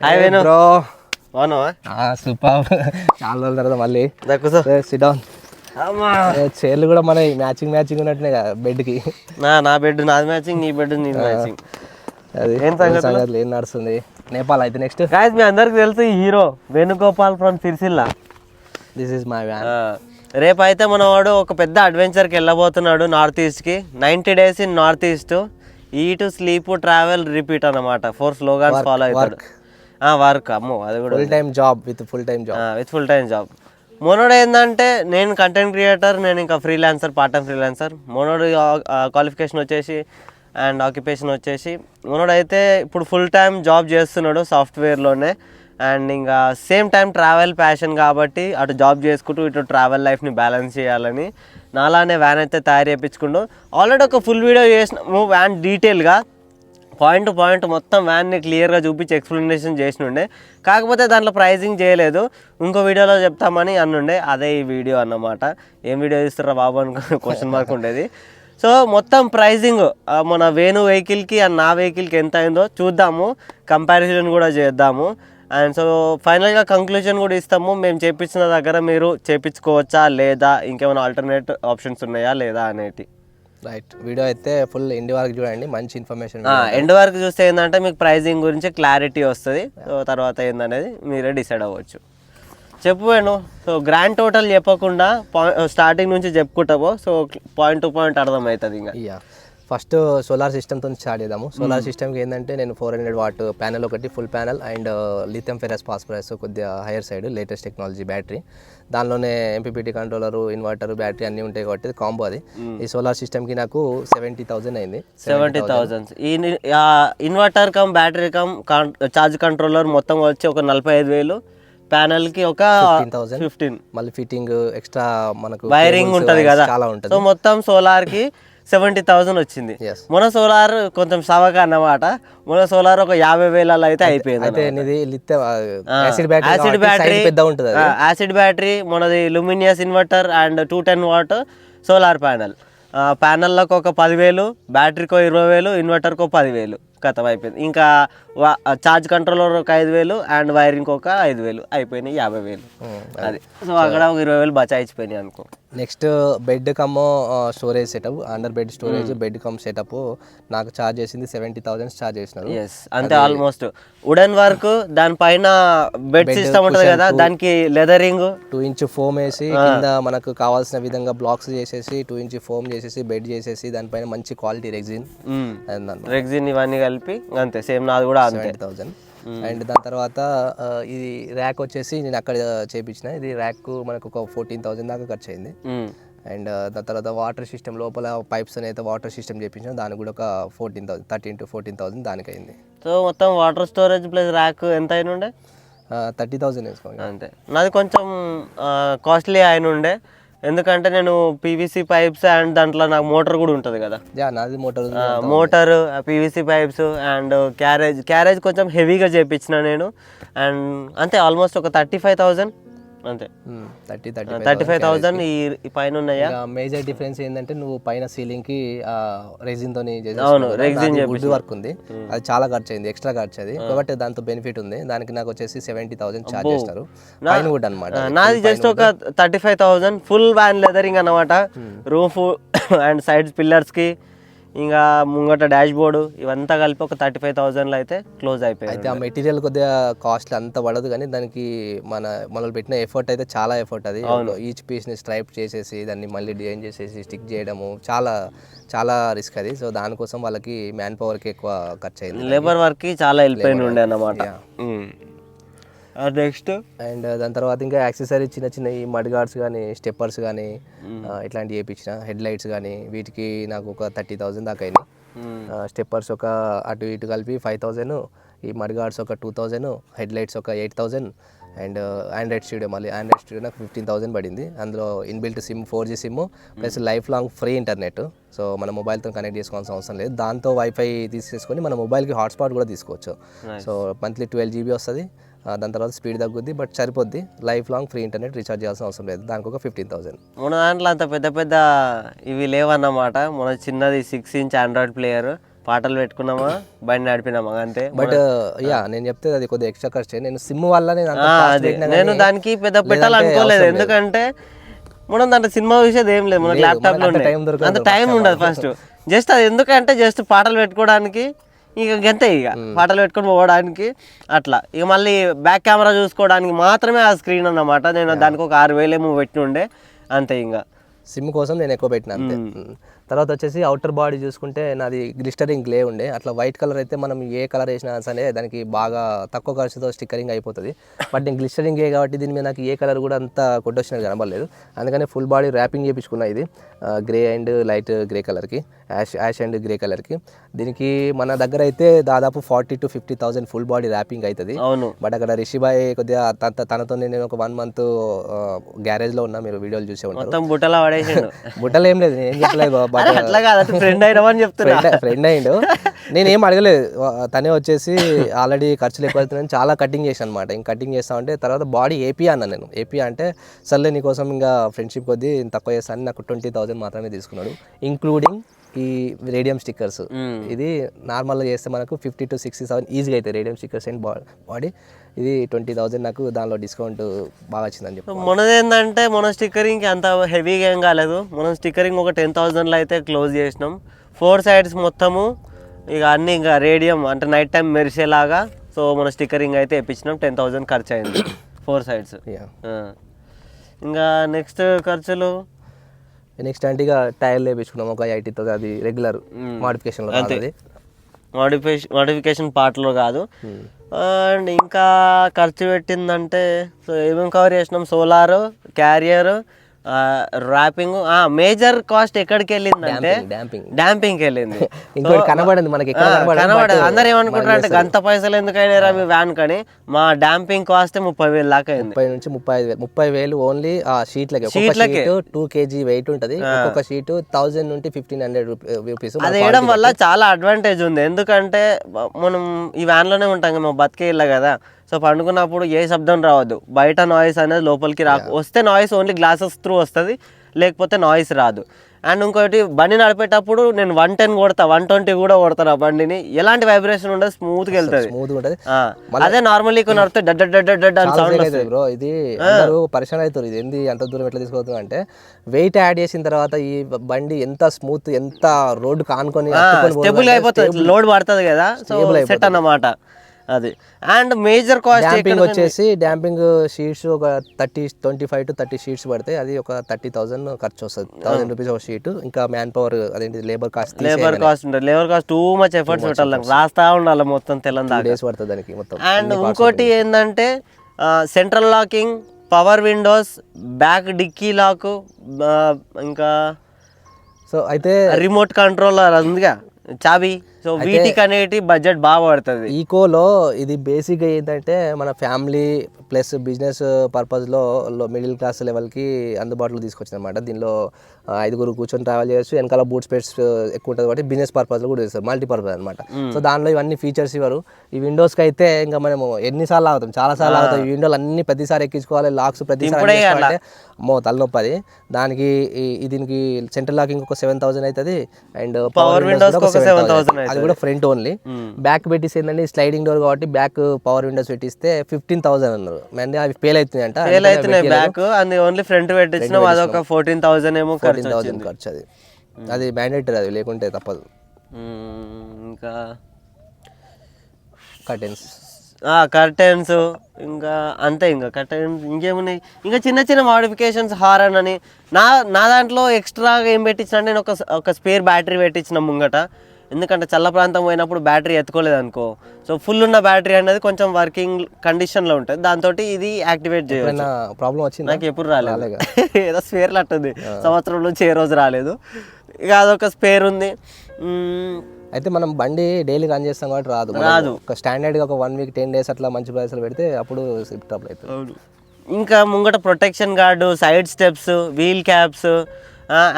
Hi Venu bro. బాగున్నావా? Super. చాలా రోజుల తర్వాత మళ్ళీ కూర్చో. SIT down. చైర్లు కూడా మన మ్యాచింగ్ ఉన్నట్టునే కదా బెడ్కి. నా బెడ్ నాది మ్యాచింగ్, నీ బెడ్ నీది మ్యాచింగ్. అది ఏం సంగతులు ఏం నడుస్తుంది? నేపాల్ అయితే నెక్స్ట్. గాయ్స్ మీ అందరికి తెలుసు ఈ hero Venugopal from Sircilla. This is my van. రేపు అయితే మనవాడు ఒక పెద్ద అడ్వెంచర్కి వెళ్ళబోతున్నాడు నార్త్ ఈస్ట్కి. 90 days in north east. Eat sleep travel repeat అన్నమాట. 4 స్లోగాన్స్ ఫాలో అవుతాడు. వర్క్ అమ్మో అది కూడా full time job with full time job. మనోడు ఏంటంటే నేను కంటెంట్ క్రియేటర్, నేను ఇంకా ఫ్రీలాన్సర్, పార్ట్ టైం ఫ్రీలాన్సర్. మనోడు క్వాలిఫికేషన్ వచ్చేసి అండ్ ఆక్యుపేషన్ వచ్చేసి మనోడు అయితే ఇప్పుడు ఫుల్ టైం జాబ్ చేస్తున్నాడు సాఫ్ట్వేర్లోనే. అండ్ ఇంకా సేమ్ టైం ట్రావెల్ ప్యాషన్ కాబట్టి అటు జాబ్ చేసుకుంటూ ఇటు ట్రావెల్ లైఫ్ని బ్యాలెన్స్ చేయాలని నాలానే వ్యాన్ అయితే తయారు చేయించుకుంటూ ఆల్రెడీ ఒక ఫుల్ వీడియో చేసినాము వ్యాన్ డీటెయిల్గా పాయింట్ టు పాయింట్ మొత్తం వ్యాన్ని క్లియర్గా చూపించి ఎక్స్ప్లెనేషన్ చేసినుండే. కాకపోతే దాంట్లో ప్రైజింగ్ చేయలేదు, ఇంకో వీడియోలో చెప్తామని అన్నుండే. అదే ఈ వీడియో అన్నమాట. ఏం వీడియో ఇస్తారా బాబు అనుకో క్వశ్చన్ మార్క్ ఉండేది. సో మొత్తం ప్రైజింగ్ మన వేణు వెహికల్కి అండ్ నా వెహికల్కి ఎంత అయిందో చూద్దాము, కంపారిజన్ కూడా చేద్దాము. అండ్ సో ఫైనల్గా కంక్లూజన్ కూడా ఇస్తాము. మేము చేయించిన దగ్గర మీరు చేయించుకోవచ్చా లేదా, ఇంకేమైనా ఆల్టర్నేట్ ఆప్షన్స్ ఉన్నాయా లేదా అనేటి. రైట్. వీడియో అయితే ఫుల్ ఎండ్ వరకు చూడండి, మంచి ఇన్ఫర్మేషన్. ఎండ్ వరకు చూస్తే ఏంటంటే మీకు ప్రైజింగ్ గురించి క్లారిటీ వస్తుంది. సో తర్వాత ఏందనేది మీరే డిసైడ్ అవ్వచ్చు. చెప్పు వేణు. సో గ్రాండ్ టోటల్ చెప్పకుండా స్టార్టింగ్ నుంచి చెప్పుకుంటావు. సో పాయింట్ టు పాయింట్ అర్థమవుతుంది. ఇంకా ఫస్ట్ సోలార్ సిస్టమ్తో స్టార్ట్ చేద్దాము. సోలార్ సిస్టమ్కి ఏంటంటే నేను 400 watt ప్యానెల్ ఒకటి, full panel and lithium ferrous phosphorus కొద్దిగా higher side latest technology battery. దానిలోనే ఎంపీపీటీ కంట్రోలరు, ఇన్వర్టర్, బ్యాటరీ అన్నీ ఉంటాయి కాబట్టి కాంబో అది. ఈ సోలార్ సిస్టమ్కి నాకు 70,000 అయింది. 70,000. ఈ inverter come battery come charge controller మొత్తం వచ్చి ఒక 45,000. ప్యానెల్కి ఒక 15. మళ్ళీ ఫిట్టింగ్ ఎక్స్ట్రా మనకు వైరింగ్ ఉంటుంది కదా, చాలా ఉంటుంది. సో మొత్తం సోలార్కి 70,000 వచ్చింది. మన సోలార్ కొంచెం సవక అన్నమాట. మన సోలార్ ఒక 50,000 అయితే అయిపోయింది. యాసిడ్ బ్యాటరీ పెద్ద ఉంటుంది. యాసిడ్ బ్యాటరీ మనది Luminous inverter and 210 watt solar panel. ప్యానెల్లకు ఒక 10,000, బ్యాటరీకో 20,000, ఇన్వర్టర్కో 10,000 కథం అయిపోయింది. ఇంకా ఛార్జ్ కంట్రోలర్ ఒక 5,000 అండ్ వైరింగ్ ఒక 5,000 అయిపోయినాయి. 50,000 అది. సో అక్కడ ఒక 20,000 బచాయిచ్చిపోయినాయి అనుకో. Next bed come storage setup, under bed storage, bed come setup నాకు ఛార్జ్ చేసింది 70,000 ఛార్జ్ చేసినారు. ఎస్ అంతే. ఆల్మోస్ట్ వుడెన్ వర్క్, దానిపైన బెడ్ సిస్టమ్ ఉంటుంది కదా, దానికి లెదరింగ్ 2 inch ఫోమ్ వేసి కింద మనకు కావాల్సిన విధంగా బ్లాక్స్ చేసేసి 2 inch ఫోమ్ చేసేసి బెడ్ చేసేసి దానిపైన మంచి క్వాలిటీ రెగ్జిన్ ఇవన్నీ కలిపి అంతే. సేమ్ నాది కూడా 70,000. అండ్ దాని తర్వాత ఇది ర్యాక్ వచ్చేసి నేను అక్కడ చేయించిన. ఇది ర్యాక్ మనకు ఒక 14,000 దాకా ఖర్చు అయింది. అండ్ దాని తర్వాత వాటర్ సిస్టమ్ లోపల పైప్స్ అయితే వాటర్ సిస్టమ్ చేయించిన, దానికి కూడా ఒక 14,000, 13,000 to 14,000 దానికి అయింది. సో మొత్తం వాటర్ స్టోరేజ్ ప్లస్ ర్యాక్ ఎంత అయిన ఉండే? 30,000 వేసుకోండి. అంతే. నాది కొంచెం కాస్ట్లీ అయిన ఉండే, ఎందుకంటే నేను పీవీసీ పైప్స్ అండ్ దాంట్లో నాకు మోటార్ కూడా ఉంటుంది కదా. నాది motor, PVC pipes and carriage కొంచెం హెవీగా చేయించిన నేను. అండ్ అంతే ఆల్మోస్ట్ ఒక 35,000 అంతే. 35,000 ఈ పైన ఉన్నాయా. మేజర్ డిఫరెన్స్ ఏంటంటే నువ్వు పైన సీలింగ్ కి రెజిన్ తోని వుడ్ వర్క్ ఉంది, అది చాలా ఖర్చు అయింది, ఎక్స్ట్రా ఖర్చు అది. కాబట్టి దాంతో బెనిఫిట్ ఉంది. దానికి నాకు వచ్చేసి 70,000 ఛార్జ్ చేస్తారు. పైన వుడ్ అనమాట. నాది జస్ట్ ఒక 35,000 ఫుల్ వ్యాన్ లెదరింగ్ అనమాట. రూఫ్ అండ్ సైడ్ పిల్లర్స్ కి ఇంకా ముంగట డాష్ బోర్డు ఇవంతా కలిపి ఒక 35,000 అయితే క్లోజ్ అయిపోయింది. అయితే ఆ మెటీరియల్ కొద్దిగా కాస్ట్ అంత పడదు, కానీ దానికి మనం పెట్టిన ఎఫర్ట్ అయితే చాలా ఎఫర్ట్ అది. ఈచ్ పీస్ని స్ట్రైప్ చేసేసి దాన్ని మళ్ళీ డిజైన్ చేసేసి స్టిక్ చేయడము చాలా చాలా రిస్క్ అది. సో దానికోసం వాళ్ళకి మ్యాన్ పవర్కి ఎక్కువ ఖర్చు అయింది, లేబర్ వర్క్కి చాలా హెల్ప్ అయిన ఉండే అన్నమాట. నెక్స్ట్ అండ్ దాని తర్వాత ఇంకా యాక్సెసరీ చిన్న చిన్న ఈ మడ్ గార్డ్స్ కానీ, స్టెప్పర్స్ కానీ ఇట్లాంటివి వేయించిన. హెడ్ లైట్స్ కానీ వీటికి నాకు ఒక 30,000 దాకా అయినాయి. స్టెప్పర్స్ ఒక అటు ఇటు కలిపి 5,000, ఈ మడ్ గార్డ్స్ ఒక 2,000, హెడ్ లైట్స్ ఒక 8,000 అండ్ ఆండ్రాయిడ్ స్టూడియో నాకు 15,000 పడింది. అందులో inbuilt SIM 4G SIM plus life long free internet. So మన మొబైల్తో కనెక్ట్ చేసుకోవాల్సిన అవసరం లేదు. దాంతో వైఫై తీసేసుకొని మన మొబైల్కి హాట్స్పాట్ కూడా తీసుకోవచ్చు. సో మంత్లీ 12 GB వస్తుంది. దాని తర్వాత స్పీడ్ తగ్గుద్ది, బట్ సరిపోద్ది. Life long free internet recharge చేయాల్సిన అవసరం లేదు. దానికి ఒక 15,000. మన దాంట్లో అంత పెద్ద పెద్ద ఇవి లేవన్నమాట. మన చిన్నది 6 inch ఆండ్రాయిడ్ ప్లేయర్ పాటలు పెట్టుకున్నామా బండి నడిపినామా అంతే. బట్ యా నేను చెప్తే అది కొద్దిగా ఎక్స్ట్రా ఖర్చే. నేను సిమ్ వల్ల నేను దానికి పెద్ద పెట్టాలనుకోలేదు, ఎందుకంటే మనం దాంట్లో సినిమా విషయం ఏం లేదు, మనకు ల్యాప్టాప్ లో అంత టైం ఉండదు ఫస్ట్. జస్ట్ అది ఎందుకంటే జస్ట్ పాటలు పెట్టుకోవడానికి, ఇక గంతే, ఇక పాటలు పెట్టుకొని పోవడానికి అట్లా. ఇక మళ్ళీ బ్యాక్ కెమెరా చూసుకోవడానికి మాత్రమే ఆ స్క్రీన్ అన్నమాట. నేను దానికి ఒక 6,000 ఏమో పెట్టి ఉండే అంతే. ఇంకా సిమ్ కోసం నేను ఎక్కువ పెట్టిన అంతే. తర్వాత వచ్చేసి అవుటర్ బాడీ చూసుకుంటే నాది గ్లిస్టరింగ్ గ్లే ఉండే. అట్లా వైట్ కలర్ అయితే మనం ఏ కలర్ వేసినా సరే దానికి బాగా తక్కువ ఖర్చుతో స్టిక్కరింగ్ అయిపోతుంది. బట్ నేను గ్లిస్టరింగ్ గ్లే కాబట్టి దీని మీద నాకు ఏ కలర్ కూడా అంత కొట్టొచ్చినట్టు కనబడలేదు. అందుకని ఫుల్ బాడీ ర్యాపింగ్ చేయించుకున్నా. ఇది గ్రే అండ్ లైట్ గ్రే కలర్కి, యాష్ అండ్ గ్రే కలర్కి. దీనికి మన దగ్గర అయితే దాదాపు 40,000 to 50,000 ఫుల్ బాడీ ర్యాపింగ్ అవుతుంది. అవును. బట్ అక్కడ రిషిబాయ్ కొద్దిగా తనతో నేను ఒక 1 month గ్యారేజ్లో ఉన్నా, మీరు వీడియోలు చూసే ఉంటారు. బుట్టలా పడేసాడు. బుట్టలు ఏం లేదు, నేను చెప్పలేదు బాబా, అట్లా కాదు, ఫ్రెండ్ అయినవని చెప్తున్నా. ఫ్రెండ్ అయ్యిండు, నేనేం అడగలేదు. తనే వచ్చేసి ఆల్రెడీ ఖర్చులు ఎక్కువ అవుతున్నాయని చాలా కటింగ్ చేశాను అనమాట. ఇంక కటింగ్ చేస్తా ఉంటే తర్వాత బాడీ ఏపీ అన్నా నేను. ఏపీ అంటే సర్లే నీకోసం ఇంకా ఫ్రెండ్షిప్ కొద్దీ తక్కువ చేస్తాను, నాకు 20,000 మాత్రమే తీసుకున్నాడు, ఇంక్లూడింగ్ ఈ రేడియం స్టిక్కర్స్. ఇది నార్మల్గా చేస్తే మనకు 50,000 to 60,000 ఈజీగా అవుతాయి రేడియం స్టిక్కర్స్ అండ్ బాడీ. ఇది 20,000 నాకు దానిలో డిస్కౌంట్ బాగా వచ్చిందని చెప్పి. మనదేంటంటే మన స్టిక్కరింగ్ అంత హెవీగా ఏం కాలేదు. మనం స్టిక్కరింగ్ ఒక 10,000లో అయితే క్లోజ్ చేసినాం. 4 sides మొత్తము ఇక అన్నీ ఇంకా రేడియం అంటే నైట్ టైం మెరిసేలాగా. సో మన స్టిక్కరింగ్ అయితే వేయించినాం, 10,000 ఖర్చు అయింది 4 sides. ఇంకా నెక్స్ట్ ఖర్చులు నెక్స్ట్ అంటే ఇక టైర్లు వేయించుకున్నాం ఒక 80,000. అది రెగ్యులర్ మోడిఫికేషన్లో కాదు, మోడిఫికేషన్ పార్ట్లో కాదు. అండ్ ఇంకా ఖర్చు పెట్టిందంటే సో ఏమేమి కవర్ చేసినాం, solar, carrier, wrapping. Major cost ఎక్కడికి వెళ్ళిందంటే డాంపింగ్కి వెళ్ళింది. కనబడింది మనకి, కనబడదు. అందరు ఏమనుకుంటారు అంటే గంత పైసలు ఎందుకైనా మీ వ్యాన్ కానీ, మా డాంపింగ్ కాస్ట్ 30,000 దాకా అయింది. 30,000 నుంచి 35,000 ఓన్లీ ఆ షీట్లకి. 2 kg వెయిట్ ఉంటుంది, ఒక్కొక్క షీట్ 1,000 నుండి 1,500 రూపీస్. అది వేయడం వల్ల చాలా అడ్వాంటేజ్ ఉంది, ఎందుకంటే మనం ఈ వ్యాన్లోనే ఉంటాం కదా, బతికే ఇల్లు కదా. సో పండుకున్నప్పుడు ఏ శబ్దం రావద్దు, బయట నాయిస్ అనేది లోపలికి వస్తే నాయిస్ ఓన్లీ గ్లాసెస్ త్రూ వస్తుంది, లేకపోతే నాయిస్ రాదు. అండ్ ఇంకోటి బండి నడిపేటప్పుడు నేను 110 కొడతా, 120 కూడా కొడతాను ఆ బండిని, ఎలాంటి వైబ్రేషన్ ఉండదు, స్మూత్గా వెళ్తుంది. అదే నార్మల్లీ నడిపితే డడ్ అని సౌండ్ వస్తుంది. బ్రో ఇది అందరూ పరిశ్రమ అవుతారు, ఇది ఏంది అంత దూరం ఎట్లా తీసుకుపోతుంది అంటే, వెయిట్ యాడ్ చేసిన తర్వాత ఈ బండి ఎంత స్మూత్, ఎంత రోడ్డు కానుకొని స్టేబుల్ అయిపోతుంది, లోడ్ పడుతుంది కదా, సో సెట్ అన్నమాట అది. అండ్ మేజర్ కాస్ట్ వచ్చేసి డాంపింగ్ షీట్స్ ఒక 25 to 30 షీట్స్ పడతాయి. అది ఒక 30,000 ఖర్చు వస్తుంది, 1,000 రూపీస్ ఒక షీట్. ఇంకా మ్యాన్ పవర్ అదేంటి లేబర్ కాస్ట్ ఉంటుంది. Labour cost too much efforts పెట్టాలి, రాస్తా ఉండాలి మొత్తం తెలంగాణ డేస్ పడుతుంది దానికి మొత్తం. అండ్ ఇంకోటి ఏంటంటే central locking, power windows, back dicky lock, ఇంకా సో అయితే రిమోట్ కంట్రోలర్ ఉందిగా, చాబీ. సో వీటికి అనేటి బడ్జెట్ బాగా పడుతుంది. ఈకోలో ఇది బేసిక్గా ఏంటంటే మన ఫ్యామిలీ ప్లస్ బిజినెస్ పర్పస్లో మిడిల్ క్లాస్ లెవెల్కి అందుబాటులో తీసుకొచ్చింది అనమాట. దీనిలో 5 కూర్చొని ట్రావెల్ చేయొచ్చు, వెనకాల బూట్ స్పేస్ ఎక్కువ ఉంటుంది కాబట్టి బిజినెస్ పర్పస్లో కూడా చేస్తారు, మల్టీపర్పస్ అనమాట. సో దానిలో ఇవన్నీ ఫీచర్స్ ఇవ్వరు. ఈ విండోస్కి అయితే ఇంకా మనము ఎన్నిసార్లు ఆగుతాం, చాలా సార్లు ఆగుతాం. ఈ విండోలు అన్ని ప్రతిసారి ఎక్కించుకోవాలి, లాక్స్ ప్రతిసారి అంటే అమ్మో తలనొప్పి అది. దానికి దీనికి సెంట్రల్ లాకింగ్ ఒక 7,000 అవుతుంది, అండ్ పవర్ విండోస్ అది కూడా ఫ్రంట్ ఓన్లీ. బ్యాక్ పెట్టిస్తే ఏంటంటే స్లైడింగ్ డోర్ కాబట్టి బ్యాక్ పవర్ విండోస్ పెట్టిస్తే 15,000 అన్నారు. అంటే అవి ఫెయిల్ అవుతున్నాయి అంట, బ్యాక్ అది ఓన్లీ ఫ్రంట్ పెట్టించినాం, అదొక 14,000 ఏమో 14,000 ఖర్చు. అది మ్యాండేటరీ, అది లేకుంటే తప్పదు. ఇంకా కర్టెన్స్ ఇంకా అంతే. ఇంకా కర్టెన్స్ ఇంకేమున్నాయి, ఇంకా చిన్న చిన్న మోడిఫికేషన్స్, హారన్ అని. నా దాంట్లో ఎక్స్ట్రాగా ఏం పెట్టించిన అంటే నేను ఒక స్పేర్ బ్యాటరీ పెట్టించిన ముంగట, ఎందుకంటే చల్ల ప్రాంతం పోయినప్పుడు బ్యాటరీ ఎత్తుకోలేదు అనుకో, సో ఫుల్ ఉన్న బ్యాటరీ అనేది కొంచెం వర్కింగ్ కండిషన్లో ఉంటుంది, దాంతో ఇది యాక్టివేట్ చేయాలి. ప్రాబ్లం వచ్చింది నాకు ఎప్పుడు రాలేదు, ఏదో స్పేర్లు అట్టుంది, సంవత్సరం నుంచి ఏ రోజు రాలేదు. ఇక అదొక స్పేర్ ఉంది. అయితే మనం బండి డైలీ రన్ చేస్తాం కాబట్టి రాదు. ఒక స్టాండర్డ్గా ఒక 1 week 10 days అట్లా మంచి ప్రైస్లో పెడితే అప్పుడు స్లిప్ టాప్ అవుతుంది. ఇంకా ముంగట protection guard, side steps, wheel caps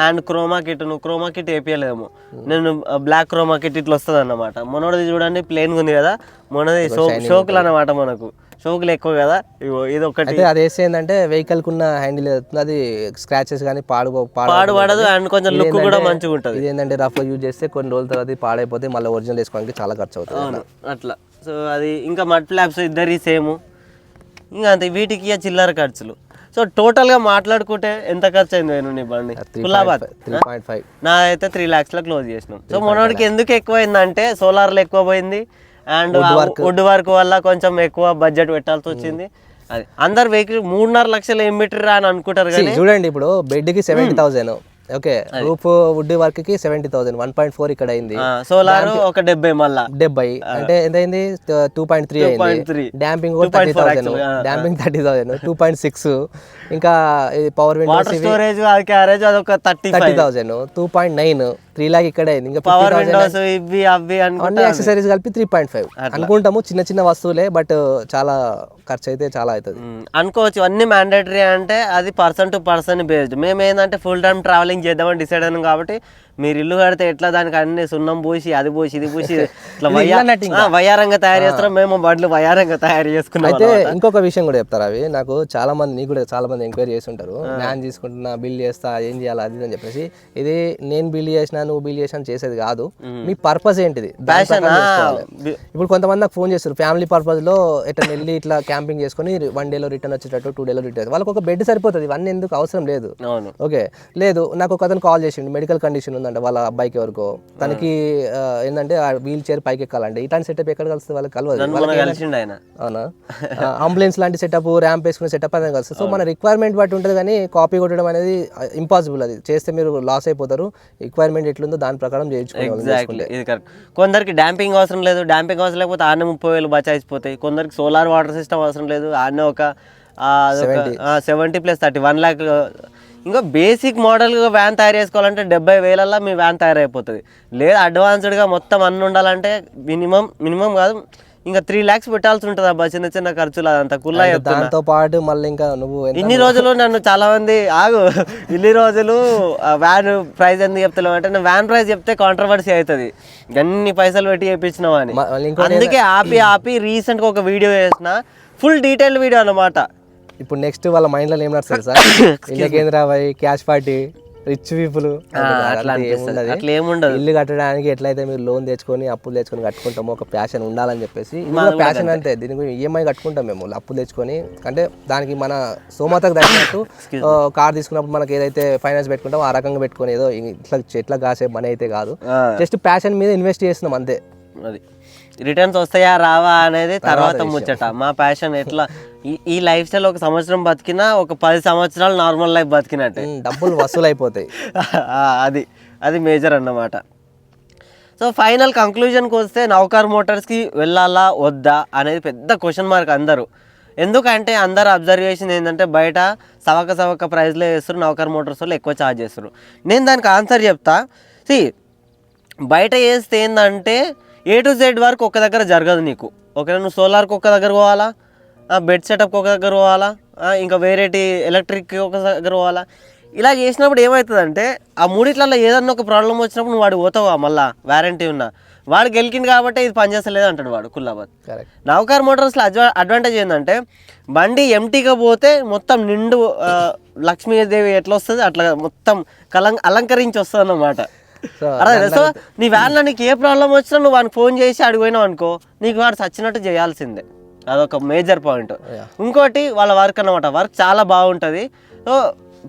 and chroma kit. నువ్వు క్రోమా కిట్ వేపియలేము, నేను బ్లాక్ క్రోమా కిట్ ఇట్లా వస్తుంది అన్నమాట. మొన్నది చూడండి ప్లేన్గా ఉంది కదా, మొన్నది షోకులు అన్నమాట. మనకు షోకులు ఎక్కువ కదా, ఇగో ఇది ఒకటి అయితే అది వేస్తే ఏంటంటే వెహికల్ కున్న హ్యాండిల్ అది స్క్రాచెస్ కానీ పాడుపడదు అండ్ కొంచెం లుక్ కూడా మంచిగా ఉంటుంది. ఇది ఏంటంటే రఫ్ యూజ్ చేస్తే కొన్ని రోజుల తర్వాత పాడైపోతే మళ్ళీ ఒరిజినల్ వేసుకోవడానికి చాలా ఖర్చు అవుతుంది. అవును అట్లా. సో అది ఇంకా మడ్ ఫ్లాప్స్ ఇద్దరి సేమ్, ఇంకా అంతే. వీటికి చిల్లర ఖర్చులు. సో టోటల్గా మాట్లాడుకుంటే ఎంత ఖర్చు అయింది నీ బండి? కులాబాద్ 3.5 నా అయితే 3 lakhs క్లోజ్ చేసినాం. సో మనోడికి ఎందుకు ఎక్కువ అయిందంటే సోలార్లో ఎక్కువ పోయింది అండ్ వుడ్ వర్క్ వల్ల కొంచెం ఎక్కువ బడ్జెట్ పెట్టాల్సి వచ్చింది. అది అందరు వెహికల్ 3.5 లక్షలు ఏం పెట్టిరా అని అనుకుంటారు కానీ చూడండి, ఇప్పుడు బెడ్కి 70,000, ఓకే, రూఫ్ వుడ్ వర్క్ కి 70,000, 1.4 ఇక్కడ అయింది. సోలార్ ఒక 70, మళ్ళా 70 అంటే ఎంత అయింది? 2.3 అయింది. డాంపింగ్ కూడా 30,000, డాంపింగ్ 30,000, 2.6. ఇంకా పవర్ విండోస్ స్టోరేజ్ క్యారేజ్ అదొక 30,000, 2.9, 3 lakh ఇక్కడ అయింది. ఇంకా పవర్ విండోస్ ఇవి అవి అన్ని యాక్సెసరీస్ కలిపి 3.5 అనుకుంటాము. చిన్న చిన్న వస్తువులే, బట్ చాలా ఖర్చు అయితే చాలా అవుతుంది అనుకోవచ్చు. అన్ని మ్యాండేటరీ అంటే అది పర్సన్ టు పర్సన్ బేస్డ్. మేము ఏంటంటే ఫుల్ టైం ట్రావెలింగ్ చేద్దామని డిసైడ్ అయినాం కాబట్టి మీరు ఇల్లు కడితే ఎట్లా దానికి అన్ని సున్నం పూసి అది పూసి ఇది పూసి ఇట్లా వయ్యారంగా తయారు చేస్తాం, మేము బండ్లు వయ్యారంగా తయారు చేసుకున్నాం. అయితే ఇంకొక విషయం కూడా చెప్తారు, అవి నాకు చాలా మంది, నీకు కూడా చాలా మంది ఎంక్వైరీ చేసి ఉంటారు, మ్యాన్ తీసుకుంటున్నా బిల్ చేస్తా ఏం చేయాలి అది అని చెప్పేసి. ఇది నేను బిల్ చేసినా నువ్వు బిల్ చేసినా చేసేది కాదు, మీ పర్పస్ ఏంటిది. ఇప్పుడు కొంతమంది నాకు ఫోన్ చేస్తారు ఫ్యామిలీ పర్పస్ లో ఎట్లా వెళ్ళి ఇట్లా క్యాంపింగ్ చేసుకుని 1 day రిటర్న్ వచ్చేటట్టు 2 days రిటర్న్, వాళ్ళకి ఒక బెడ్ సరిపోతుంది, ఇవన్నీ ఎందుకు అవసరం లేదు. ఓకే, లేదు నాకు ఒక అతను కాల్ చేసిండు, మెడికల్ కండిషన్ ఉందంటే వాళ్ళ అబ్బాయికి ఎవరికో, తనకి ఏంటంటే వీల్ చైర్ పైకి ఎక్కాలంటే ఇట్లాంటి సెటప్ ఎక్కడ కలుస్తుంది వాళ్ళకి కలవదు. అవునా, అంబులెన్స్ లాంటి సెటప్, ర్యాంప్ వేసుకునే సెటప్ అనేది కలుస్తుంది. సో మన రిక్వైర్మెంట్ బట్టి ఉంటుంది, కానీ కాపీ కొట్టడం అనేది ఇంపాసిబుల్. అది చేస్తే మీరు లాస్ అయిపోతారు. రిక్వైర్మెంట్ ఎట్లుందో దాని ప్రకారం చేయించుకోవాలి. కొందరికి డాంపింగ్ అవసరం లేదు, డాంపింగ్ అవసరం లేకపోతే ఆడనే 30,000 బచాయిపోతాయి. కొందరికి సోలార్ వాటర్ సిస్టమ్ అవసరం లేదు, ఆడనే ఒక 70 + 30 1 lakh. ఇంకా బేసిక్ మోడల్గా వ్యాన్ తయారు చేసుకోవాలంటే 70,000 మీ వ్యాన్ తయారైపోతుంది. లేదా అడ్వాన్స్డ్గా మొత్తం అన్ని ఉండాలంటే మినిమం కాదు ఇంకా 3 lakhs పెట్టాల్సి ఉంటుంది అబ్బా, చిన్న చిన్న ఖర్చులు అదంతా కుల్లా. దాంతో పాటు మళ్ళీ ఇంకా నువ్వు ఇన్ని రోజులు నన్ను చాలా మంది ఇన్ని రోజులు వ్యాన్ ప్రైస్ ఎందుకు చెప్తున్నావు అంటే, వ్యాన్ ప్రైస్ చెప్తే కాంట్రవర్సీ అవుతుంది, అన్ని పైసలు పెట్టి చేయించినావు అని. అందుకే ఆపి రీసెంట్గా ఒక వీడియో చేసిన, ఫుల్ డీటెయిల్ వీడియో అన్నమాట. ఇప్పుడు నెక్స్ట్ వాళ్ళ మైండ్లో ఏం నడుస్తుంది సార్, కేంద్రాబాయ్, క్యాష్ పార్టీ, రిచ్ పీపుల్, అట్లా ఏముండదు. ఇల్లు కట్టడానికి ఎట్లయితే మీరు లోన్ తెచ్చుకొని అప్పులు తెచ్చుకొని కట్టుకుంటామో ఒక ప్యాషన్ ఉండాలని చెప్పేసి, ప్యాషన్ అంతే. దీనికి ఈఎంఐ కట్టుకుంటాం మేము అప్పులు తెచ్చుకొని, అంటే దానికి మన స్తోమతకు తగ్గినట్టు కార్ తీసుకున్నప్పుడు మనకి ఏదైతే ఫైనాన్స్ పెట్టుకుంటామో ఆ రకంగా పెట్టుకొని ఏదో ఇట్లా కాసే మనీ అయితే కాదు, జస్ట్ ప్యాషన్ మీద ఇన్వెస్ట్ చేస్తున్నాం అంతే. అది రిటర్న్స్ వస్తాయా రావా అనేది తర్వాత ముచ్చట. మా ప్యాషన్ ఎట్లా ఈ లైఫ్ స్టైల్ ఒక సంవత్సరం బతికినా ఒక 10 సంవత్సరాలు నార్మల్ లైఫ్ బతికినట్టే, డబ్బులు వసూలు అయిపోతాయి. అది మేజర్ అన్నమాట. సో ఫైనల్ కంక్లూజన్కి వస్తే నౌకార్ మోటార్స్కి వెళ్ళాలా వద్దా అనేది పెద్ద క్వశ్చన్ మార్క్ అందరూ. ఎందుకంటే అందరు అబ్జర్వేషన్ ఏంటంటే బయట సవక ప్రైస్లో వేస్తారు, నౌకార్ మోటార్స్ వాళ్ళు ఎక్కువ ఛార్జ్ చేస్తారు. నేను దానికి ఆన్సర్ చెప్తా. బయట వేస్తే ఏంటంటే A to Z వరకు ఒక దగ్గర జరగదు నీకు. ఓకేనా, నువ్వు సోలార్కి ఒక దగ్గర పోవాలా, బెడ్ సెటప్కి ఒక దగ్గర పోవాలా, ఇంకా వేరేటి ఎలక్ట్రిక్కి ఒక దగ్గర పోవాలా. ఇలా చేసినప్పుడు ఏమవుతుందంటే ఆ మూడిట్లలో ఏదన్నా ఒక ప్రాబ్లం వచ్చినప్పుడు నువ్వు వాడు పోతావా, మళ్ళీ వారంటీ ఉన్నా వాడు గెలికింది కాబట్టి ఇది పనిచేస్తలేదు అంటాడు వాడు కుల్లాబాద్. నౌకార్ మోటార్స్లో అడ్వాంటేజ్ ఏంటంటే బండి ఎంటీగా పోతే మొత్తం నిండు లక్ష్మీదేవి ఎట్లా వస్తుంది అట్లా మొత్తం అలంకరించి వస్తుంది అన్నమాట. అదే. సో నీ వ్యాన్లో నీకు ఏ ప్రాబ్లం వచ్చినా నువ్వు వానికి ఫోన్ చేసి అడిగిపోయినావు అనుకో, నీకు వాడు చచ్చినట్టు చేయాల్సిందే. అదొక మేజర్ పాయింట్. ఇంకోటి వాళ్ళ వర్క్ అన్నమాట, వర్క్ చాలా బాగుంటుంది. సో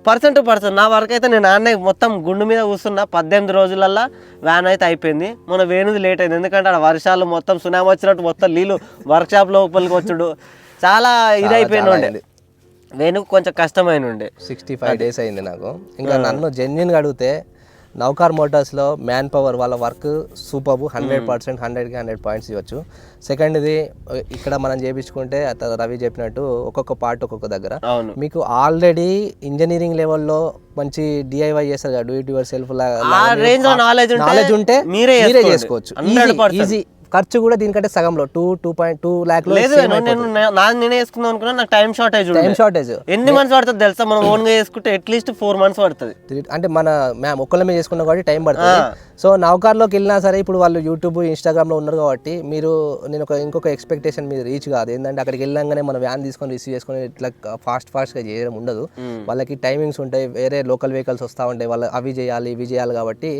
పర్సన్ టు పర్సన్, నా వర్క్ అయితే నేను మొత్తం గుండు మీద కూర్చున్నా 18 రోజులల్లో వ్యాన్ అయితే అయిపోయింది. మన వేణుది లేట్ అయింది, ఎందుకంటే అక్కడ వర్షాలు మొత్తం సునామీ వచ్చినట్టు మొత్తం నీళ్ళు వర్క్షాప్ లోపలికి వచ్చుడు చాలా ఇదైపోయిన ఉండే. వేణుకు కొంచెం కష్టమైన ఉండే. 65 days అయింది నాకు. ఇంకా నన్ను జెన్యున్గా అడిగితే నౌకార్ మోటార్స్లో మ్యాన్ పవర్ వాళ్ళ వర్క్ సూపర్, 100%, 100కి 100 points ఇవ్వచ్చు. సెకండ్ది ఇక్కడ మనం చేయించుకుంటే రవి చెప్పినట్టు ఒక్కొక్క పార్ట్ ఒక్కొక్క దగ్గర మీకు ఆల్రెడీ ఇంజనీరింగ్ లెవెల్లో మంచి డిఐవై చేస్తారు కదా, do it your self knowledge ఉంటే మీరే చేసుకోవచ్చు. ఈజీ ఖర్చు కూడా దీనికంటే సగంలో 2.2 lakh లేదు నేనే వేసుకుందాం అనుకున్నా, నాకు టైం షార్టేజ్ ఎన్ని మంత్స్ పడుతుంది తెలుసా? మనం ఓన్ గా చేసుకుంటే అట్లీస్ట్ 4 months పడుతుంది. అంటే మన మ్యామ్ ఒక్కళ్ళ మీద చేసుకున్నాం కాబట్టి టైం పడుతుంది. సో నౌకార్లోకి వెళ్ళినా సరే ఇప్పుడు వాళ్ళు యూట్యూబ్ ఇన్స్టాగ్రామ్లో ఉన్నారు కాబట్టి మీరు నేను ఇంకొక ఎక్స్పెక్టేషన్ మీద రీచ్ కాదు. ఏంటంటే అక్కడికి వెళ్ళంగానే మన వ్యాన్ తీసుకొని రిసీవ్ చేసుకొని ఇట్లా ఫాస్ట్గా చేయడం ఉండదు. వాళ్ళకి టైమింగ్స్ ఉంటాయి, వేరే లోకల్ వెహికల్స్ వస్తూ ఉంటాయి, వాళ్ళు అవి చేయాలి ఇవి చేయాలి. కాబట్టి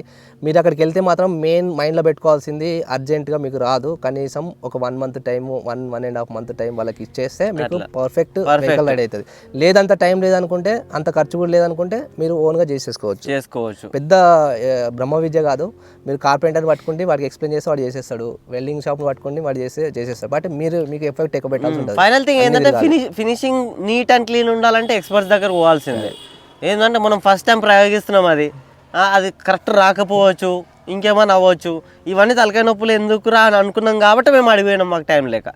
మీరు అక్కడికి వెళ్తే మాత్రం మెయిన్ మైండ్లో పెట్టుకోవాల్సింది అర్జెంటుగా మీకు రాదు. కనీసం ఒక 1 month టైము 1.5 month టైం వాళ్ళకి ఇచ్చేస్తే మీకు పర్ఫెక్ట్ వెహికల్ రెడీ అవుతుంది. లేదంత టైం లేదనుకుంటే, అంత ఖర్చు కూడా లేదనుకుంటే మీరు ఓన్గా చేసుకోవచ్చు. పెద్ద బ్రహ్మ విద్య కాదు. మీరు కార్పెంటర్ పట్టుకుంటే వాడికి ఎక్స్ప్లెయిన్ చేస్తే వాడు చేసేస్తాడు, వెల్డింగ్ షాప్ పట్టుకుంటే వాడు చేసేస్తాడు. బట్ మీకు ఎఫెక్ట్ ఎక్కువ పెట్టాల్సి ఉంటుంది. ఫైనల్ థింగ్ ఏంటంటే ఫినిషింగ్ నీట్ అండ్ క్లీన్ ఉండాలంటే ఎక్స్పర్ట్స్ దగ్గర పోవాల్సిందే. ఏంటంటే మనం ఫస్ట్ టైం ప్రయోగిస్తున్నాం, అది కరెక్ట్ రాకపోవచ్చు, ఇంకేమైనా అవ్వచ్చు. ఇవన్నీ తలకాయ నొప్పులు ఎందుకు రా అని అనుకున్నాం కాబట్టి మేము అడిగిపోయినాం, మాకు టైం లేక.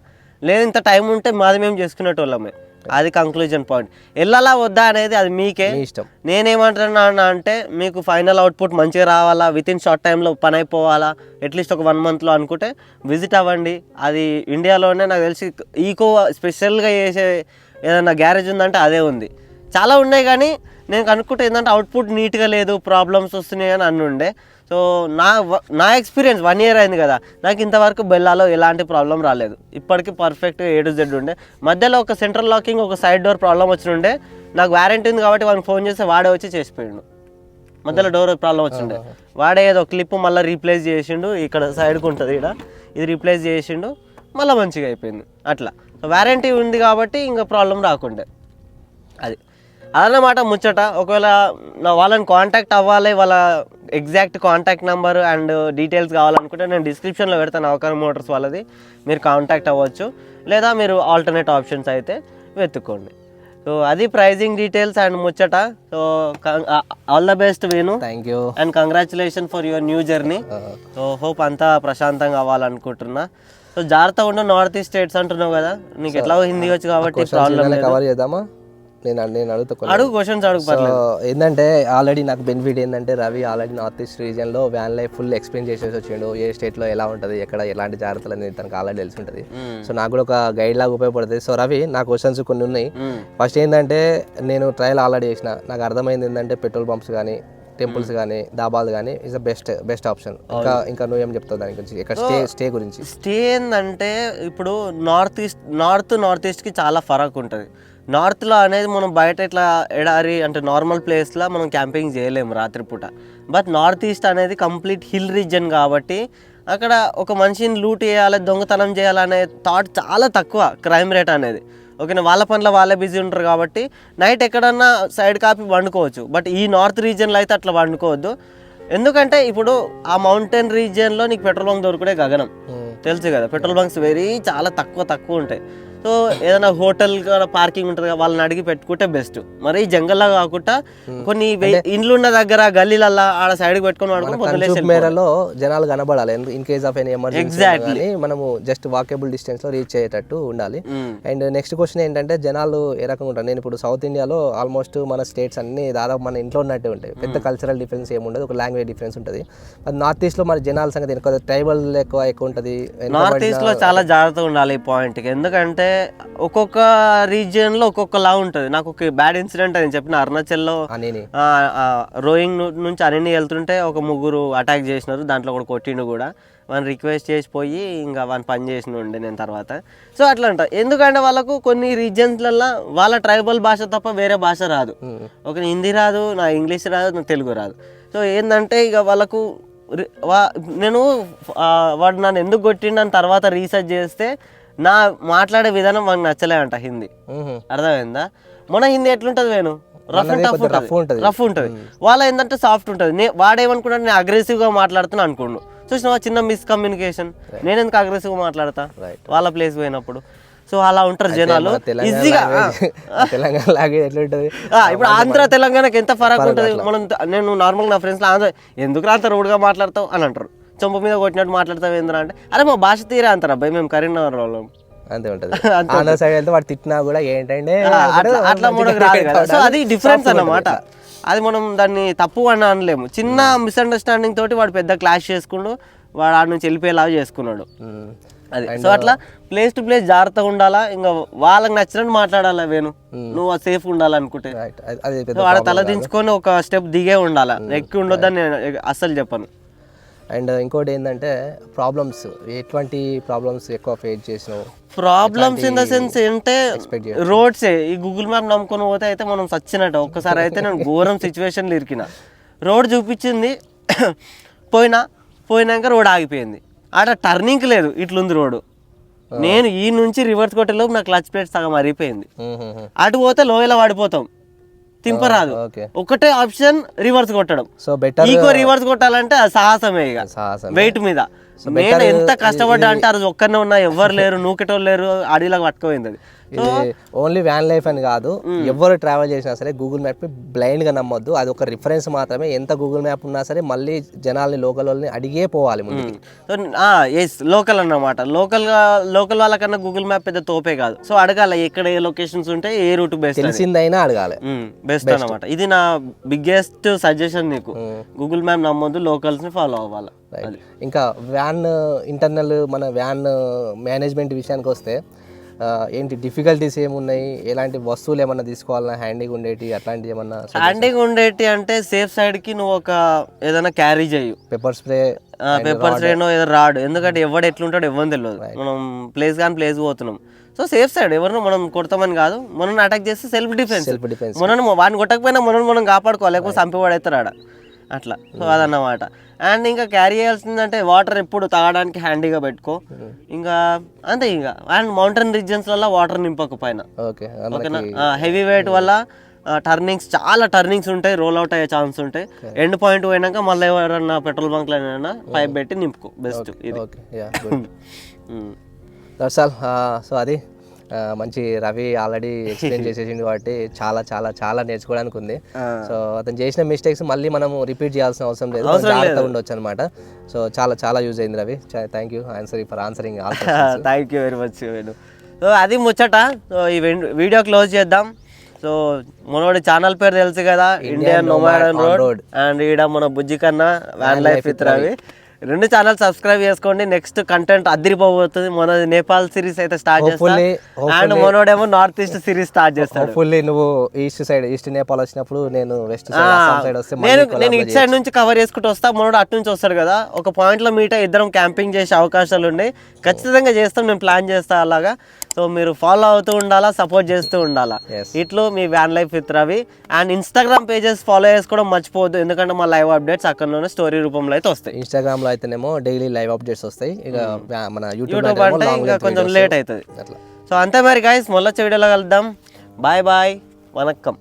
లేదు ఇంత టైం ఉంటే మాది మేము చేసుకునేటోళ్ళమే. అది కంక్లూజన్ పాయింట్. వెళ్ళాలా వద్దా అనేది అది మీకే ఇష్టం. నేనేమంటున్నా అంటే మీకు ఫైనల్ అవుట్పుట్ మంచిగా రావాలా, వితిన్ షార్ట్ టైంలో పని అయిపోవాలా, అట్లీస్ట్ ఒక 1 monthలో అనుకుంటే విజిట్ అవ్వండి. అది ఇండియాలోనే నాకు తెలిసి ఈకో స్పెషల్గా చేసే ఏదైనా గ్యారేజ్ ఉందంటే అదే ఉంది. చాలా ఉన్నాయి కానీ నేను అనుకుంటే ఏంటంటే అవుట్పుట్ నీట్గా లేదు, ప్రాబ్లమ్స్ వస్తున్నాయి అని అన్నుండే. సో నా ఎక్స్పీరియన్స్ 1 year అయింది కదా, నాకు ఇంతవరకు బెల్లాలో ఎలాంటి ప్రాబ్లం రాలేదు. ఇప్పటికీ పర్ఫెక్ట్గా A to Z ఉండే. మధ్యలో ఒక సెంట్రల్ లాకింగ్, ఒక సైడ్ డోర్ ప్రాబ్లం వచ్చినుండే. నాకు వారంటీ ఉంది కాబట్టి వాడికి ఫోన్ చేస్తే వాడే వచ్చి చేసిపోయిండు. మధ్యలో డోర్ ప్రాబ్లం వచ్చిండే, వాడే ఏదో క్లిప్ మళ్ళీ రీప్లేస్ చేసిండు. ఇక్కడ సైడ్కి ఉంటుంది, ఇది రీప్లేస్ చేసిండు, మళ్ళీ మంచిగా అయిపోయింది. అట్లా వారంటీ ఉంది కాబట్టి ఇంకా ప్రాబ్లం రాకుండే. అదన్నమాట ముచ్చట. ఒకవేళ వాళ్ళని కాంటాక్ట్ అవ్వాలి, వాళ్ళ exact contact number and details కావాలనుకుంటే నేను డిస్క్రిప్షన్లో పెడతాను నౌకార్ మోటార్స్ వాళ్ళది, మీరు కాంటాక్ట్ అవ్వచ్చు. లేదా మీరు ఆల్టర్నేట్ ఆప్షన్స్ అయితే వెతుక్కోండి. సో అది ప్రైజింగ్ డీటెయిల్స్ అండ్ ముచ్చట. So all the best Venu, thank you and congratulation for your new journey. So hope అంతా ప్రశాంతంగా అవ్వాలనుకుంటున్నా. సో జాగ్రత్తగా ఉండు, నార్త్ ఈస్ట్ స్టేట్స్ అంటున్నావు కదా, నీకు ఎట్లా హిందీ వచ్చు కాబట్టి ప్రాబ్లం కవర్ చేద్దామా? నేను అడుగు క్వశ్చన్స్ అడుగు. ఏంటంటే ఆల్రెడీ నాకు బెనిఫిట్ ఏంటంటే రవి ఆల్రెడీ నార్త్ ఈస్ట్ రీజియన్లో వ్యాన్ లైఫ్ ఫుల్ ఎక్స్ప్లెయిన్ చేసేసి వచ్చిండు. ఏ స్టేట్లో ఎలా ఉంటుంది, ఎక్కడ ఎలాంటి జాగ్రత్తలు అనేది తనకు ఆల్రెడీ తెలిసి ఉంటుంది. సో నాకు కూడా ఒక గైడ్ లాగా ఉపయోగపడుతుంది. సో రవి, నా క్వశ్చన్స్ కొన్ని ఉన్నాయి. ఫస్ట్ ఏంటంటే నేను ట్రయల్ ఆల్రెడీ చేసిన, నాకు అర్థమైంది ఏంటంటే పెట్రోల్ పంప్స్ కానీ, టెంపుల్స్ కానీ, డాబాలు కానీ ఇస్ ద బెస్ట్ ఆప్షన్. ఇంకా నువ్వేం చెప్తావు దాని గురించి, ఇక్కడ స్టే గురించి? స్టే ఏంటంటే ఇప్పుడు నార్త్ ఈస్ట్కి చాలా ఫరక్ ఉంటుంది. నార్త్లో అనేది మనం బయట ఇట్లా ఎడారి అంటే నార్మల్ ప్లేస్లో మనం క్యాంపింగ్ చేయలేము రాత్రిపూట. బట్ నార్త్ ఈస్ట్ అనేది కంప్లీట్ హిల్ రీజన్ కాబట్టి అక్కడ ఒక మనిషిని లూట్ చేయాలి, దొంగతనం చేయాలనే థాట్ చాలా తక్కువ, క్రైమ్ రేట్ అనేది. ఓకేనా, వాళ్ళ పనిలో వాళ్ళే బిజీ ఉంటారు కాబట్టి నైట్ ఎక్కడన్నా సైడ్ కాపీ వండుకోవచ్చు. బట్ ఈ నార్త్ రీజియన్లో అయితే అట్లా వండుకోవద్దు. ఎందుకంటే ఇప్పుడు ఆ మౌంటైన్ రీజియన్లో నీకు పెట్రోల్ బంక్ దొరుకుడే గగనం, తెలుసు కదా. పెట్రోల్ బంక్స్ చాలా తక్కువ ఉంటాయి. సో ఏదైనా హోటల్ పార్కింగ్ ఉంటుంది కదా, వాళ్ళని అడిగి పెట్టుకుంటే బెస్ట్. మరి జంగల్లా కాకుండా కొన్ని ఇండ్లు ఉన్న దగ్గర గల్లీలల్లా ఆడ సైడ్కి పెట్టుకుని మేరలో జనాలు కనబడాలి. In case of any emergency మనము జస్ట్ వాకేబుల్ డిస్టెన్స్ లో రీచ్ అయ్యేటట్టు ఉండాలి. అండ్ నెక్స్ట్ క్వశ్చన్ ఏంటంటే జనాలు ఏ రకంగా ఉంటారు? నేను ఇప్పుడు సౌత్ ఇండియాలో ఆల్మోస్ట్ మన స్టేట్స్ అన్ని దాదాపు మన ఇంట్లో ఉన్నట్టే ఉంటాయి. పెద్ద కల్చరల్ డిఫరెన్స్ ఏముండదు, ఒక లాంగ్వేజ్ డిఫరెన్స్ ఉంటుంది. అది నార్త్ ఈస్ట్ లో మరి జనాల సంగతి ట్రైబల్ ఎక్కువ ఉంటుంది. నార్త్ ఈస్ట్ లో చాలా జాగ్రత్తగా ఉండాలి ఈ పాయింట్కి. ఎందుకంటే ఒక్కొక్క రీజియన్ లో ఒక్కొక్కలా ఉంటుంది. నాకు ఒక బ్యాడ్ ఇన్సిడెంట్ అని చెప్పిన, అరుణాచల్లో రోయింగ్ నుంచి అన్ని వెళ్తుంటే ఒక 3 అటాక్ చేసినారు, దాంట్లో కూడా కొట్టిండు కూడా. వాడిని రిక్వెస్ట్ చేసిపోయి ఇంకా వాడిని పని చేసిన ఉండే నేను తర్వాత. సో అట్లా అంట, ఎందుకంటే వాళ్ళకు కొన్ని రీజియన్స్లలో వాళ్ళ ట్రైబల్ భాష తప్ప వేరే భాష రాదు. ఒక హిందీ రాదు, నా ఇంగ్లీష్ రాదు, నాకు తెలుగు రాదు. సో ఏంటంటే ఇక వాళ్ళకు నేను వాడు నన్ను ఎందుకు కొట్టిండని తర్వాత రీసెర్చ్ చేస్తే నా మాట్లాడే విధానం వాడికి నచ్చలే అంట హిందీ. అర్థమైందా? మన హిందీ ఎట్లుంటది వేణు, రఫ్ అండ్ రఫ్ ఉంటుంది. వాళ్ళ ఏంటంటే సాఫ్ట్ ఉంటుంది. వాడేమనుకున్నాడు, నేను అగ్రెసివ్గా మాట్లాడుతున్నా అనుకోండు. చూసినా చిన్న మిస్కమ్యూనికేషన్. నేను ఎందుకు అగ్రెసివ్గా మాట్లాడతా వాళ్ళ ప్లేస్ పోయినప్పుడు? సో అలా ఉంటారు జనాలు ఈజీగా. ఇప్పుడు ఆంధ్ర తెలంగాణకి ఎంత ఫరక్ ఉంటుంది. నేను నార్మల్గా నా ఫ్రెండ్స్లో ఆంధ్ర ఎందుకు అంత రూడ్గా మాట్లాడతావు అని అంటారు. చొంప మీద కొట్టినట్టు మాట్లాడతావు ఏంద్రా అంటే, అరే మా భాష తీరే అంటారు అబ్బాయి, మేము కరీంనగర్ వాళ్ళం. అంతే ఉంటుంది. ఆంధ్ర సైడ్ వెళ్తే వాడు తిట్టినా కూడా ఏంటంటే అట్లా మనకు రాదు కదా. సో అది డిఫరెన్స్ అన్నమాట. అది మనం దాన్ని తప్పు అని అనలేము. చిన్న మిస్అండర్స్టాండింగ్ తోటి వాడు పెద్ద క్లాష్ చేసుకుంటూ వాడు ఆడ నుంచి వెళ్ళిపోయేలాగా చేసుకున్నాడు. అది సో అట్లా ప్లేస్ టు ప్లేస్ జాగ్రత్తగా ఉండాలా, ఇంకా వాళ్ళకి నచ్చినట్టు మాట్లాడాలా వేణు, నువ్వు సేఫ్ ఉండాలనుకుంటే. వాడ తల దించుకొని ఒక స్టెప్ దిగే ఉండాలా, ఎక్కి ఉండొద్దని నేను అస్సలు చెప్పను. అండ్ ఇంకోటి ఏంటంటే ప్రాబ్లమ్స్, ఎటువంటి ప్రాబ్లమ్స్ ఎక్కువ ఫేస్ చేసినావు? ప్రాబ్లమ్స్ ఇన్ ద సెన్స్ అంటే రోడ్సే. ఈ గూగుల్ మ్యాప్ నమ్ముకొని పోతే అయితే మనం సచ్చినట్టు. ఒక్కసారి అయితే నేను ఘోరం సిచ్యువేషన్లు ఇరికిన. రోడ్ చూపించింది, పోయినాక రోడ్ ఆగిపోయింది, ఆడ టర్నింగ్ లేదు, ఇట్లుంది రోడ్డు. నేను ఈ నుంచి రివర్స్ కొట్టేలోపు నా క్లచ్ ప్లేట్ సగం అరిగిపోయింది. అటు పోతే లోయలో పడిపోతాం, తింపరాదు. ఒకటే ఆప్షన్ రివర్స్ కొట్టడం. సో బెటర్ ఈకో రివర్స్ కొట్టాలంటే అది సాహసమే, ఇక వెయిట్ మీద. నేను ఎంత కష్టపడ్డా అంటే ఆ రోజు ఒక్కనే ఉన్నా, ఎవరు లేరు, నూకెటోళ్ళు లేరు, అడవిలాగా పట్టుకోపోయింది. అది ఓన్లీ వ్యాన్ లైఫ్ అని కాదు, ఎవరు ట్రావెల్ చేసినా సరే గూగుల్ మ్యాప్ బ్లైండ్ గా నమ్మొద్దు. అది ఒక రిఫరెన్స్ మాత్రమే. ఎంత గూగుల్ మ్యాప్ ఉన్నా సరే మళ్ళీ జనాల్ని, లోకల్ వాళ్ళని అడిగే పోవాలి ముందుకి. ఎస్, లోకల్ అన్నమాట. లోకల్ వాళ్ళకన్నా గూగుల్ మ్యాప్ పెద్ద తోపే కాదు. సో అడగాలి ఎక్కడ ఏ లొకేషన్స్ ఉంటే ఏ రూట్ బెస్ట్, తెలిసిందైనా అడగాలి, బెస్ట్ అన్నమాట. ఇది నా బిగ్గెస్ట్ సజెషన్ నీకు. గూగుల్ మ్యాప్ నమ్మొద్దు, లోకల్స్ ని ఫాలో అవ్వాలి. ఇంకా వ్యాన్ ఇంటర్నల్, మన వ్యాన్ మేనేజ్మెంట్ విషయానికి వస్తే ఏంటి డిఫికల్టీస్ ఏమున్నాయి? ఎలాంటి వస్తువులు ఏమన్నా తీసుకోవాలన్నా హ్యాండీగా ఉండేటి, అట్లాంటివి ఏమన్నా? హ్యాండీగా ఉండేటి అంటే సేఫ్ సైడ్ కి నువ్వు ఒక ఏదైనా క్యారీ చేయు. పెప్పర్ స్ప్రేనో ఏదో రాడు, ఎందుకంటే ఎవడు ఎట్లుంటాడు ఎవరు తెలియదు. మనం ప్లేస్ పోతున్నాం. సో సేఫ్ సైడ్, ఎవరినో మనం కొడతామని కాదు, మనం అటాక్ చేస్తే సెల్ఫ్ డిఫెన్స్. మనం వాడిని కొట్టకపోయినా మనం కాపాడుకోవాలి, లేకపోతే చంపేవాడవుతారు ఆడ. అట్లా. సో అదన్నమాట. అండ్ ఇంకా క్యారీ చేయాల్సిందంటే వాటర్ ఎప్పుడు తాగడానికి హ్యాండీగా పెట్టుకో. ఇంకా అంతే. ఇంకా అండ్ మౌంటైన్ రీజియన్స్లలో వాటర్ నింపక పైన, ఓకేనా? హెవీ వెయిట్ వల్ల టర్నింగ్స్, చాలా టర్నింగ్స్ ఉంటాయి, రోల్ అవుట్ అయ్యే ఛాన్స్ ఉంటాయి. ఎండ్ పాయింట్ పోయినాక మళ్ళీ ఎవరన్నా పెట్రోల్ బంక్లో పైప్ పెట్టి నింపుకో, బెస్ట్ ఇది. That's all. సో అది మంచి రవి ఆల్రెడీ ఎక్స్ప్లెయిన్ చేసేసింది కాబట్టి చాలా చాలా చాలా నేర్చుకోవడానికి ఉంది. సో అతను చేసిన మిస్టేక్స్ మళ్ళీ మనం రిపీట్ చేయాల్సిన అవసరం లేదు, జాగ్రత్తగా ఉండొచ్చు అనమాట. సో చాలా చాలా యూజ్ అయింది Ravi. Thank you for answering all. Thank you very much. So అది ముచ్చట. సో ఈ వీడియో క్లోజ్ చేద్దాం. సో మనోడి ఛానల్ పేరు తెలుసు కదా, ఇండియన్ నోమాడ్ రోడ్. అండ్ ఈడ మన బుజ్జి కన్నా van life with Ravi. 2 channel subscribe చేసుకోండి. నెక్స్ట్ కంటెంట్ అదిరిపోబోతుంది. మనది నేపాల్ సిరీస్ అయితే స్టార్ట్ చేస్తాం, అండ్ మనోడేమో నార్త్ ఈస్ట్ సిరీస్ స్టార్ట్ చేస్తాడు. హోప్ఫుల్లీ నువ్వు ఈస్ట్ నేపాల్ వచ్చినప్పుడు నేను వెస్ట్ సైడ్ వస్తే నేను ఇటు సైడ్ నుంచి కవర్ చేసుకుంటూ వస్తా, మనోడు అటు నుంచి వస్తాడు కదా. ఒక పాయింట్ లో మీట ఇద్దరం క్యాంపింగ్ చేసే అవకాశాలు ఉన్నాయి. ఖచ్చితంగా చేస్తాం, నేను ప్లాన్ చేస్తా అలాగా. సో మీరు ఫాలో అవుతూ ఉండాలా, సపోర్ట్ చేస్తూ ఉండాలా. ఇట్లు మీ van life with Ravi. And Instagram pages follow చేసుకోవడం మర్చిపోవద్దు, ఎందుకంటే మా లైవ్ అప్డేట్స్ అక్కడలోనే స్టోరీ రూపంలో అయితే వస్తాయి. ఇన్స్టాగ్రామ్ లో అయితేనేమో డైలీ లైవ్ అప్డేట్స్ వస్తాయి. ఇక మన యూట్యూబ్ అంటే ఇంకా కొంచెం లేట్ అవుతుంది. సో అంతే మరి గైస్, మళ్ళీ వచ్చే వీడియోలో కలుద్దాం. Bye bye, vanakkam.